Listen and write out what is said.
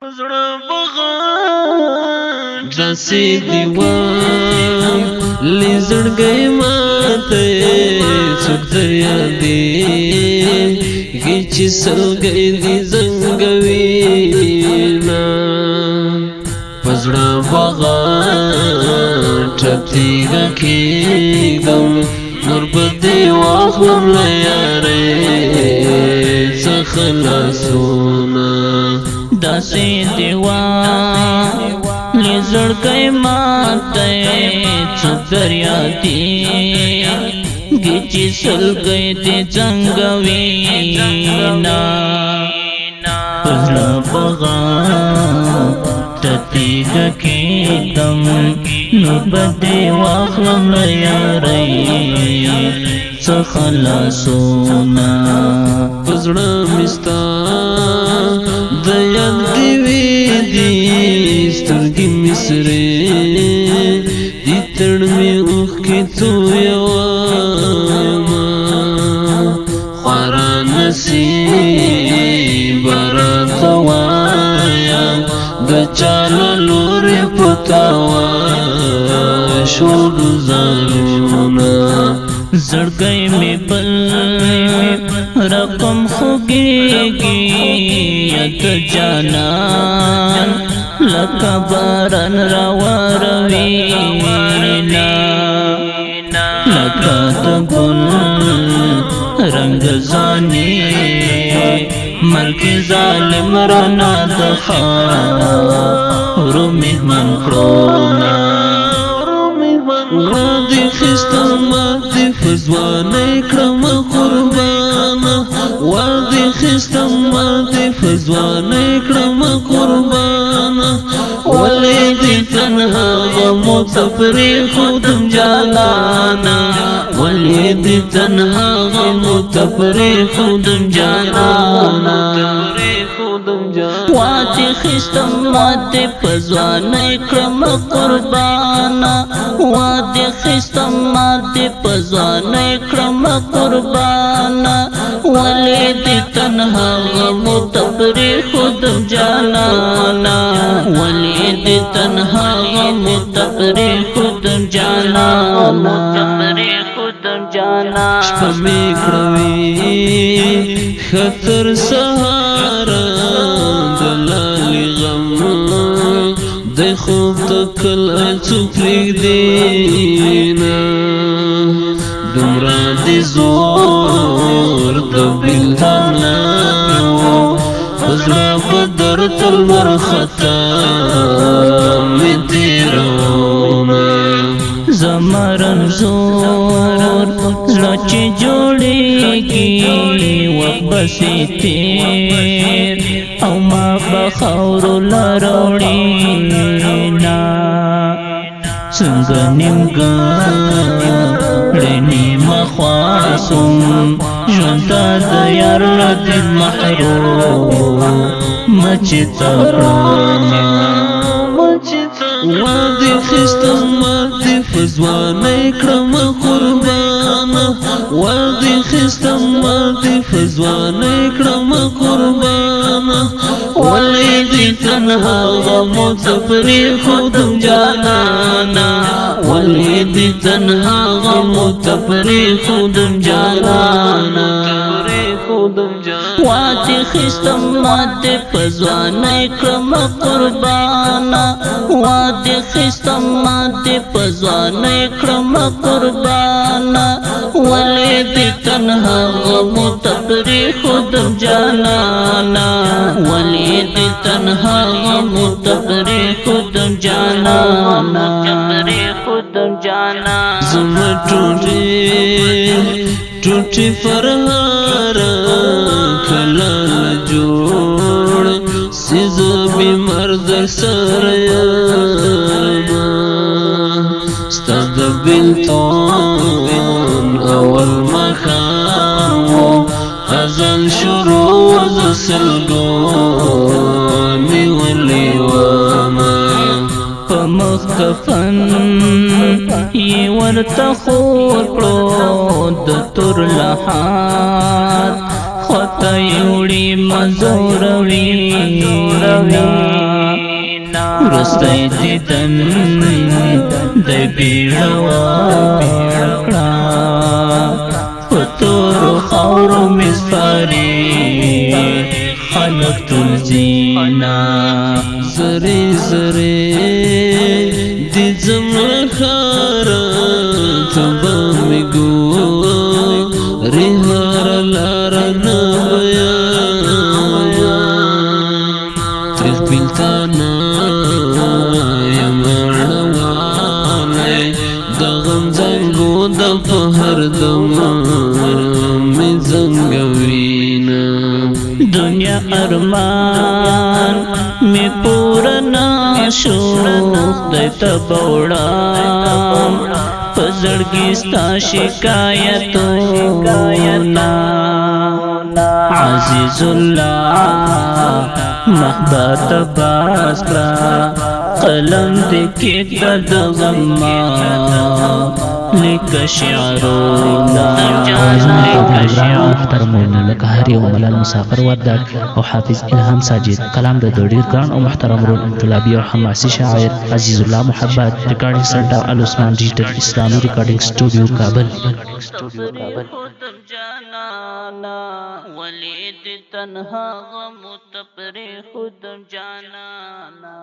زړه بغان داسې دیوان لزړګی ماته څوک در یادېږي چې سلګی دې زنګوینه په زړه بغان ټپتېږه کېږم نور به دې واخلم له یارۍ څخه لاسونه داسې دیوان لزړګی ماته څوک در یادېږي چې سلګی دې زنګوینه په زړه بغان ټپتېږه کېږم نور به دې واخلم له یارۍ څخه لاسونه په زړه مې ستا د یاد ډېوې دي سترګې مې سرې دي تړ مې اوښکې تویومه خواره نصیبه راته وایه د چا له لورې په تاوه شول ګزارونه زړګی مې بل رقم خوږېږي یاد جانان لکه باران راواروینه لکه د ګل رنګ ځانې ملکې ظالم رانا د خاورو مهمان کړونه وادي خستم مادي فزواني كرم قربانا وادي خستم مادي فزواني كرم قربانا وليدي تنها غم تفريخ دم جالانا وليدي تنها غم تفريخ دم جالانا وادي خستم مادي فزواني كرم قربانا وادي خستم مادي فزواني كرم قربانا وليدي تنها غم تفريخ دم جالانا وليدي تنها غم تفريخ دم جالانا شپه مې کړوي خطر سهارا د لالي غم د خوب د کله څوک پرېږدينه دومره دې زور د بېلتون نه په زړه به درته لمر خطا مې تېرومه زما رنځور زړه چې جوړېږي وخت بسې تېر او ما به خاورو لاروړېنا څنګه نیمګړی نیمه خوا سوم ژوند ته د یار له دید محرومه چې تا کړمه وادي خستم مادي فزواني كرم قربانا وادي خستم مادي فزواني كرم قربانا وليدي تنها غم تفريخ دم جانانا وليدي تنها غم تفريخ دم جانانا وادي خستم مادي فزواني كرم قربانا وادي خستم مادي فزواني كرم قربانا وليدي تنها غم تفريخ دم جانانا وليدي تنها غم تفريخ دم جانانا زما ټوټي فرهاره کله جوړ سیز بیمار در سره یارما ستا د بېلتون اول ماښام ازل شروع ز سلګو نیولې ومه په مخ کفن یې ورته خور کړو د تور لحاد خطا یوړي مزوروي ورستی دیدن دی بیڑا وکړه پتور خاورو مسپاری خلق تلزینا زری زری دی زمخارا تبا مگو ریحار لارا نبیان تریخ بیلتانا یمارنوالی دغم زنگو دا پهر دمام زنگوینا دنیا ارمان می پورنا شو خدای ته بوړم پزړګي ستا شکایتونه عزیز الله محبت باز کړه قلم دې کې د غما لیک شعرونه محترمون لکه هر یو ملال مسافر وردک او حافظ الهام ساجد کلام د ډیر ګران او محترم رول انقلابي او حماسي شاعر عزیز الله محبت ریکارډینګ سنټر العثمان ډیجیټل اسلامي ریکارډینګ سټوډیو کابل ولید تنها غم تپری خود جانانا